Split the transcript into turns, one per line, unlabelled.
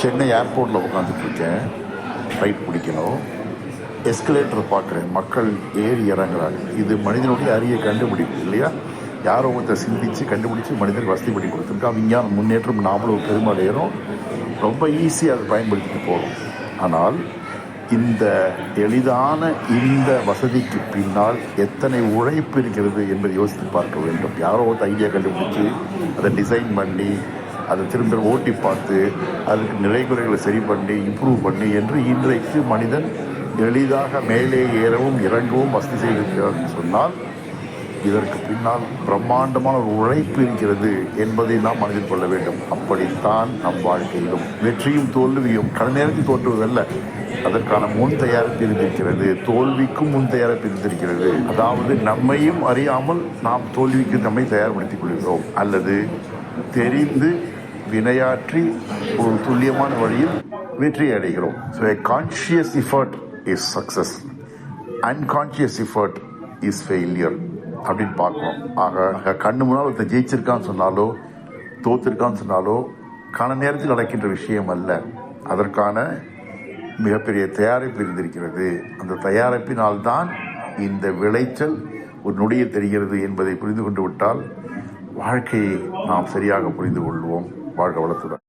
சென்னை ஏர்போர்ட்டில் உட்காந்துட்டு இருக்கேன், ஃப்ளைட் பிடிக்கணும். எஸ்கலேட்டர் பார்க்குறேன், மக்கள் ஏறி இறங்குறாங்க. இது மனிதனுடைய அரிய கண்டுபிடிப்பு இல்லையா? யாரோ ஒருத்தர் சிந்தித்து கண்டுபிடிச்சி மனிதனுக்கு வசதி பண்ணி கொடுத்துருக்கா. விஞ்ஞான முன்னேற்றம் நாமளும் பெருமடைகிறோம், ரொம்ப ஈஸியாக அதை பயன்படுத்திட்டு போகிறோம். ஆனால் இந்த எளிதான இந்த வசதிக்கு பின்னால் எத்தனை உழைப்பு இருக்கிறது என்பதை யோசித்து பார்க்க வேண்டும். யாரோ ஒரு ஐடியா கண்டுபிடிச்சி அதை டிசைன் பண்ணி அதை திரும்ப ஓட்டி பார்த்து அதுக்கு நிலைக்குறைகளை சரி பண்ணி இம்ப்ரூவ் பண்ணி என்று இன்றைக்கு மனிதன் எளிதாக மேலே ஏறவும் இறங்கவும் வசதி செய்திருக்கிறார் சொன்னால் இதற்கு பின்னால் பிரம்மாண்டமான ஒரு உழைப்பு இருக்கிறது என்பதை நாம் மனதில் கொள்ள வேண்டும். அப்படித்தான் நம் வாழ்க்கையிலும் வெற்றியும் தோல்வியும் கடை நேரத்தில் தோற்றுவதல்ல, அதற்கான முன் தயாரிப்பு இருந்திருக்கிறது. தோல்விக்கும் முன் தயாரிப்பு இருந்திருக்கிறது. அதாவது நம்மையும் அறியாமல் நாம் தோல்விக்கு நம்மை தயார்படுத்திக் கொள்கிறோம், அல்லது தெரிந்து வினையாற்றி ஒரு துல்லியமான வழியில் வெற்றி அடைகிறோம். So a conscious effort is success, unconscious effort is failure அப்படின்னு பார்க்கணும். ஆக கண்ணு முன்னால் ஒருத்தர் ஜெயிச்சிருக்கான்னு சொன்னாலோ தோத்திருக்கான்னு சொன்னாலோ கன நேரத்தில் நடக்கின்ற விஷயம் அல்ல. அதற்கான மிகப்பெரிய தயாரிப்பு இருந்திருக்கிறது. அந்த தயாரிப்பினால்தான் இந்த விளைச்சல் ஒரு நொடியில் தெரிகிறது என்பதை புரிந்து கொண்டு விட்டால் வாழ்க்கையை நாம் சரியாக புரிந்து கொள்வோம். வாழ்க வளத்துடன்.